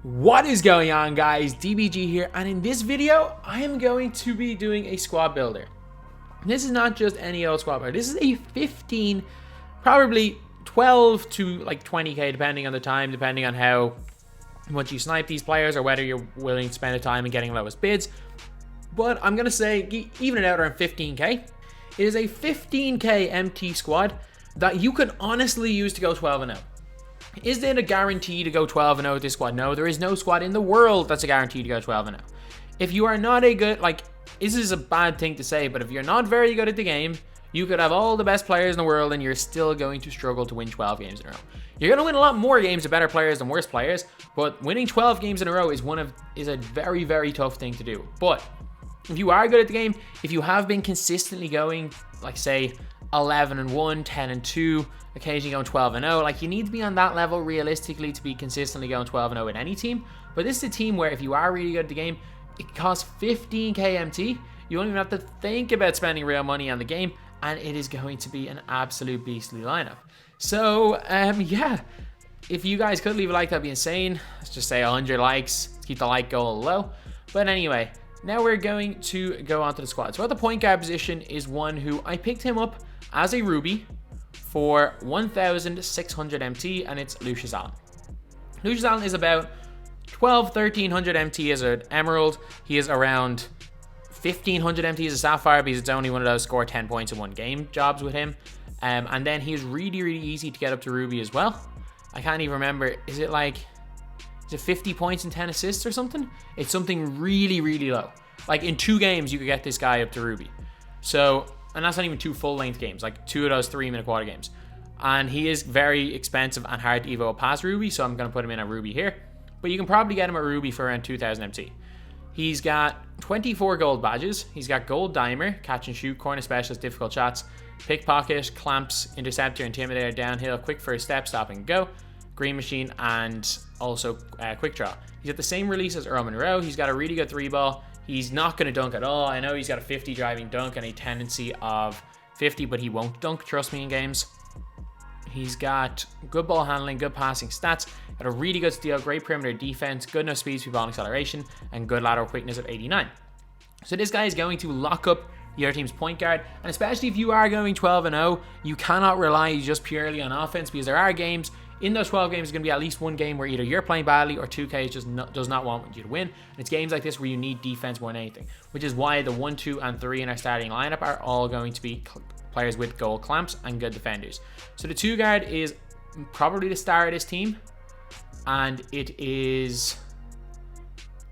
What is going on, guys? DBG here, and in this video I am going to be doing a squad builder. This is not just any old squad builder. This is a 15, probably 12 to like 20k depending on the time, depending on how much you snipe these players or whether you're willing to spend the time in getting lowest bids. But I'm gonna say even it out around 15k. It is a 15k MT squad that you could honestly use to go 12-0. Is it a guarantee to go 12-0 with this squad? No, there is no squad in the world that's a guarantee to go 12-0. If you are not a good, this is a bad thing to say, but if you're not very good at the game, you could have all the best players in the world and you're still going to struggle to win 12 games in a row. You're going to win a lot more games with better players than worse players, but winning 12 games in a row is a very, very tough thing to do. But if you are good at the game, if you have been consistently going, like say 11-1, 10-2, occasionally going 12-0, you need to be on that level realistically to be consistently going 12-0 with any team. But this is a team where if you are really good at the game, it costs 15k MT. You don't even have to think about spending real money on the game, and it is going to be an absolute beastly lineup. So yeah, if you guys could leave a like, that'd be insane. Let's just say 100 likes, keep the like goal low. But anyway, now we're going to go on to the squad. So at the point guard position is one who I picked him up as a Ruby for 1,600 MT, and it's Lucius Allen. Lucius Allen is about 1,300 MT as an Emerald. He is around 1,500 MT as a Sapphire, because it's only one of those score 10 points in one game jobs with him. And then he's really, really easy to get up to Ruby as well. I can't even remember. Is it 50 points and 10 assists or something? It's something really, really low. In 2 games, you could get this guy up to Ruby. So, and that's not even 2 full-length games, 2 of those 3-minute quarter games. And he is very expensive and hard to evo past Ruby, so I'm going to put him in a Ruby here. But you can probably get him at Ruby for around 2,000 MT. He's got 24 gold badges. He's got gold dimer, catch and shoot, corner specialist, difficult shots, pickpocket, clamps, interceptor, intimidator, downhill, quick first step, stop and go, green machine, and also quick draw. He's got the same release as Earl Monroe. He's got a really good 3-ball. He's not going to dunk at all. I know he's got a 50 driving dunk and a tendency of 50, but he won't dunk, trust me, in games. He's got good ball handling, good passing stats, got a really good steal, great perimeter defense, good enough speed, ball acceleration, and good lateral quickness of 89. So this guy is going to lock up the other team's point guard, and especially if you are going 12-0, you cannot rely just purely on offense, because there are games, in those 12 games, there's going to be at least one game where either you're playing badly or 2K does not want you to win. And it's games like this where you need defense more than anything, which is why the 1, 2, and 3 in our starting lineup are all going to be players with gold clamps and good defenders. So the 2 guard is probably the star of this team, and it is,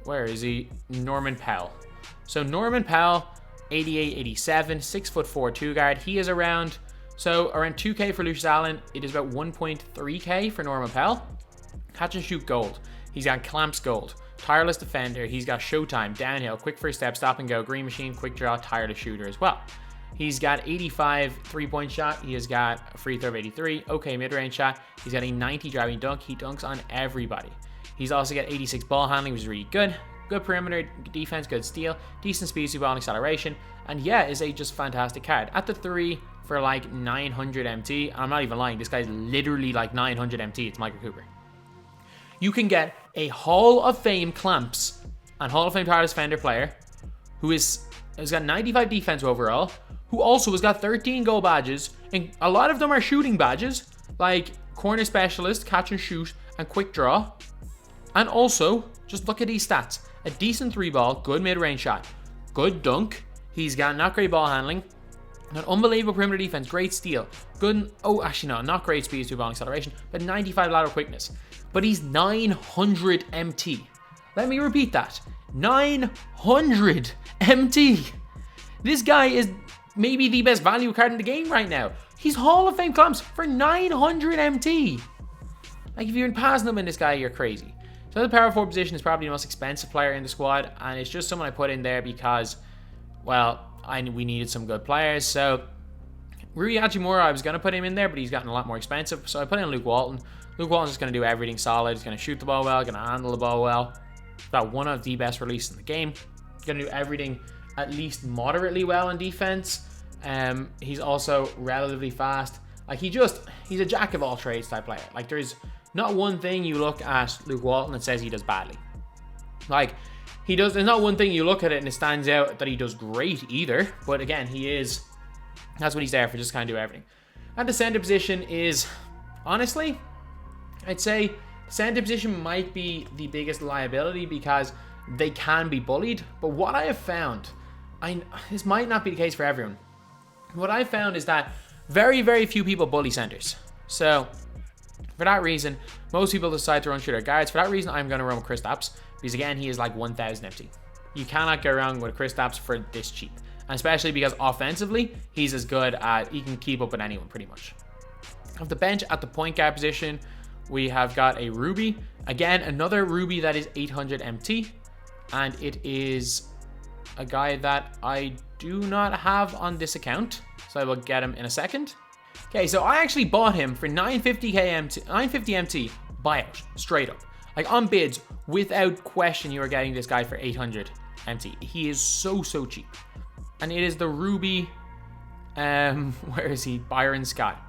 where is he? Norman Powell. So Norman Powell, 88, 87, 6'4" 2 guard. He is around 2k for Lucius Allen. It is about 1.3k for Norman Powell. Catch and shoot gold. He's got clamps gold. Tireless defender. He's got showtime, downhill, quick first step, stop and go, green machine, quick draw, tireless shooter as well. He's got 85 3-point shot. He has got a free throw of 83. Okay, mid-range shot. He's got a 90 driving dunk. He dunks on everybody. He's also got 86 ball handling, which is really good. Good perimeter defense, good steal, decent speed, ball and acceleration. And yeah, is a just fantastic card. At the 3 for 900 MT. I'm not even lying. This guy's literally 900 MT. It's Michael Cooper. You can get a Hall of Fame clamps and Hall of Fame tireless defender player who has got 95 defense overall, who also has got 13 gold badges, and a lot of them are shooting badges, like corner specialist, catch and shoot, and quick draw. And also, just look at these stats. A decent 3-ball, good mid-range shot, good dunk. He's got not great ball handling, an unbelievable perimeter defense, great steal, good, not great speed, ball acceleration, but 95 lateral quickness. But he's 900 MT. Let me repeat that. 900 MT. This guy is maybe the best value card in the game right now. He's Hall of Fame clamps for 900 MT. If you're passing him in this guy, you're crazy. So the power forward position is probably the most expensive player in the squad, and it's just someone I put in there because, well, we needed some good players. So Rui Hachimura, I was going to put him in there, but he's gotten a lot more expensive. So I put in Luke Walton. Luke Walton's just going to do everything solid. He's going to shoot the ball well, going to handle the ball well. He's got one of the best releases in the game. He's going to do everything at least moderately well in defense. He's also relatively fast. He's a jack of all trades type player. There's not one thing you look at Luke Walton that says he does badly. Like, he does, there's not one thing you look at it and it stands out that he does great either. But again, that's what he's there for, just kind of do everything. And the center position is, honestly, I'd say center position might be the biggest liability because they can be bullied. But what I have found, this might not be the case for everyone. What I've found is that very, very few people bully centers. So for that reason, most people decide to run through their guards. For that reason, I'm going to run with Kristaps because again, he is like 1,000 MT. You cannot go wrong with Kristaps for this cheap. And especially because offensively, he's as good as, he can keep up with anyone pretty much. Off the bench at the point guard position, we have got a Ruby. Again, another Ruby that is 800 MT. And it is a guy that I do not have on this account. So I will get him in a second. Okay, so I actually bought him for 950 MT buyout, straight up. Like on bids, without question, you are getting this guy for 800 MT. He is so cheap. And it is the Ruby, where is he? Byron Scott.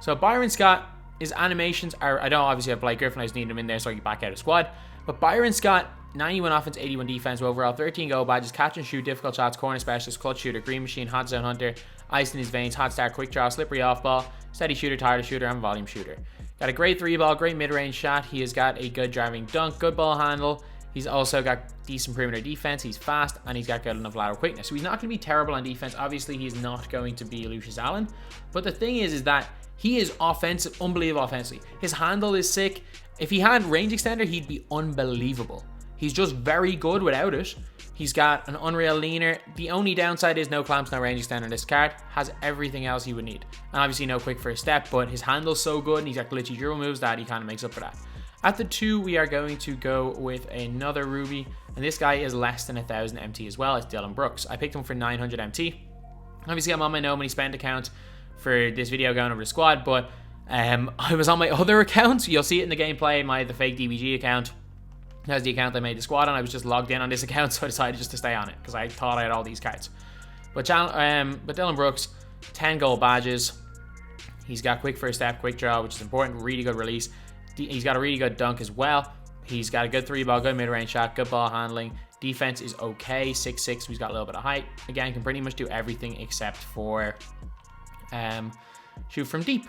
So Byron Scott, his animations are, I don't obviously have Blake Griffin, I just need him in there so I can back out of squad. But Byron Scott, 91 offense, 81 defense, overall 13 goal badges, catch and shoot, difficult shots, corner specialist, clutch shooter, green machine, hot zone hunter, ice in his veins, hot start, quick draw, slippery off ball, steady shooter, tired shooter, and volume shooter. Got a great 3-ball, great mid-range shot. He has got a good driving dunk, good ball handle. He's also got decent perimeter defense. He's fast, and he's got good enough lateral quickness. So he's not going to be terrible on defense. Obviously, he's not going to be Lucius Allen. But the thing is that he is offensive, unbelievable offensively. His handle is sick. If he had range extender, he'd be unbelievable. He's just very good without it. He's got an unreal leaner. The only downside is no clamps, no range extender. This card has everything else he would need. And obviously no quick first step, but his handle's so good and he's got glitchy dribble moves that he kind of makes up for that. At the 2, we are going to go with another Ruby. And this guy is less than 1,000 MT as well. It's Dillon Brooks. I picked him for 900 MT. Obviously I'm on my no money spent account for this video going over the squad, but I was on my other account. You'll see it in the gameplay, the fake DBG account. That's the account I made the squad on. I was just logged in on this account, so I decided just to stay on it because I thought I had all these cards. But Dillon Brooks, 10 gold badges. He's got quick first step, quick draw, which is important. Really good release. He's got a really good dunk as well. He's got a good 3-ball, good mid-range shot, good ball handling. Defense is okay, 6'6". He's got a little bit of height. Again, can pretty much do everything except for shoot from deep.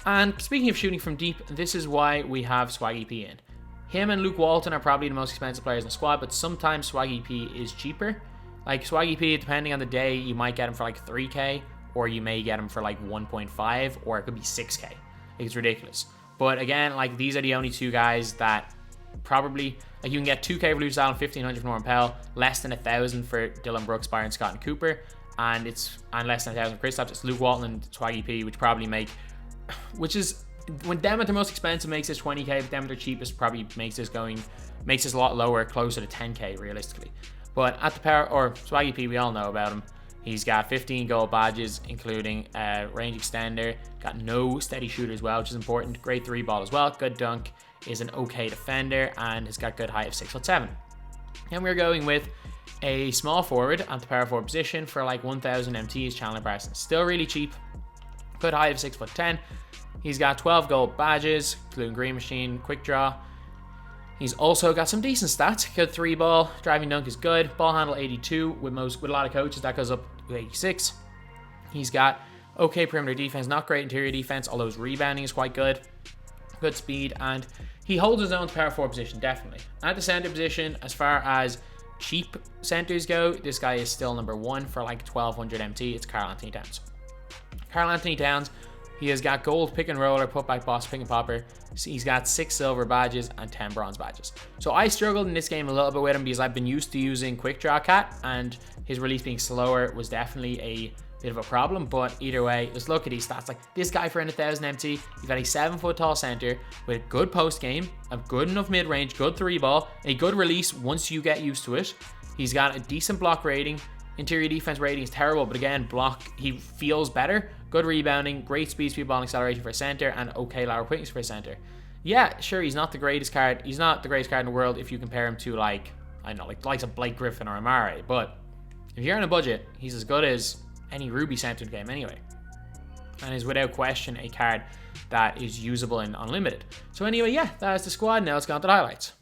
And speaking of shooting from deep, this is why we have Swaggy P in. Him and Luke Walton are probably the most expensive players in the squad, but sometimes Swaggy P is cheaper. Like Swaggy P, depending on the day, you might get him for like 3k, or you may get him for like 1.5, or it could be 6k. It's ridiculous. But again, like these are the only two guys that probably, like you can get 2k for Lucius Allen, 1,500 for Norman Powell, less than 1,000 for Dillon Brooks, Byron Scott, and Cooper, and less than 1,000 for Kristaps. It's Luke Walton and Swaggy P, which probably make, which is, when them at their most expensive makes this 20k, but them at their cheapest probably makes this a lot lower, closer to 10k realistically. But at the power, or Swaggy P, we all know about him. He's got 15 gold badges, including range extender. Got no steady shooter as well, which is important. Great 3-ball as well. Good dunk. Is an okay defender and has got good height of 6'7". And we're going with a small forward at the power forward position for like 1,000 MTs. Chandler Branson, still really cheap. Good height of 6'10". He's got 12 gold badges, including green machine, quick draw. He's also got some decent stats. Good 3-ball, driving dunk is good. Ball handle 82. With a lot of coaches, that goes up to 86. He's got okay perimeter defense, not great interior defense, although his rebounding is quite good. Good speed, and he holds his own power forward position, definitely. At the center position, as far as cheap centers go, this guy is still number 1 for like 1,200 MT. It's KarlAnthony Towns. KarlAnthony Towns, he has got gold pick and roller, putback boss, pick and popper. He's got 6 silver badges and 10 bronze badges. So I struggled in this game a little bit with him because I've been used to using quick draw cat, and his release being slower was definitely a bit of a problem. But either way, just look at these stats. Like this guy for 1,000 MT, you've got a 7-foot tall center with a good post game, a good enough mid range, good 3-ball, a good release once you get used to it. He's got a decent block rating. Interior defense rating is terrible, but again, he feels better. Good rebounding, great speed ball and acceleration for a center, and okay lateral quickness for a center. Yeah, sure, he's not the greatest card. He's not the greatest card in the world if you compare him to like, I don't know, like likes of Blake Griffin or Amare. But if you're on a budget, he's as good as any Ruby center in the game anyway. and is without question a card that is usable in Unlimited. So anyway, yeah, that is the squad. Now let's go on to the highlights.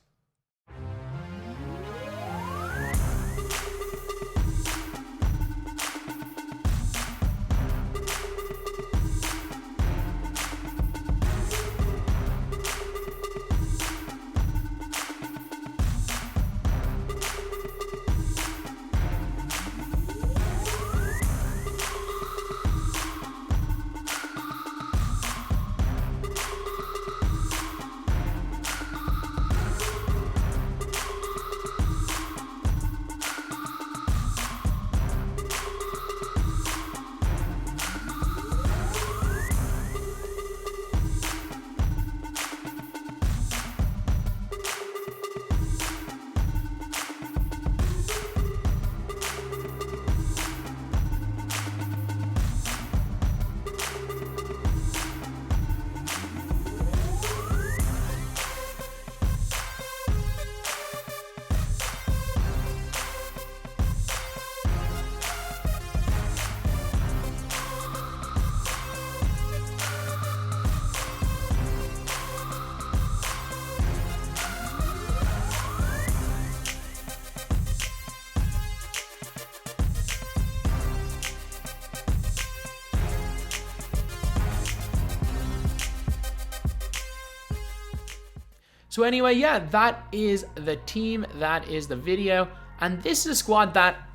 So anyway, yeah, that is the team, that is the video, and this is a squad that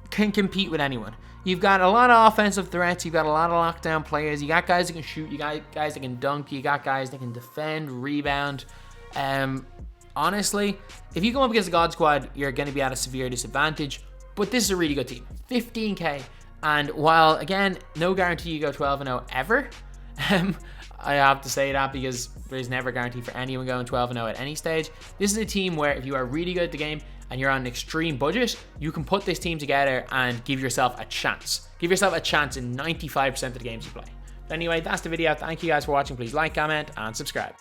can compete with anyone. You've got a lot of offensive threats, you've got a lot of lockdown players, you got guys that can shoot, you got guys that can dunk, you got guys that can defend, rebound. Honestly, if you come up against a God squad, you're going to be at a severe disadvantage, but this is a really good team. 15k, and while, again, no guarantee you go 12-0 ever, I have to say that because there's never a guarantee for anyone going 12-0 at any stage. This is a team where if you are really good at the game and you're on an extreme budget, you can put this team together and give yourself a chance. Give yourself a chance in 95% of the games you play. But anyway, that's the video. Thank you guys for watching. Please like, comment, and subscribe.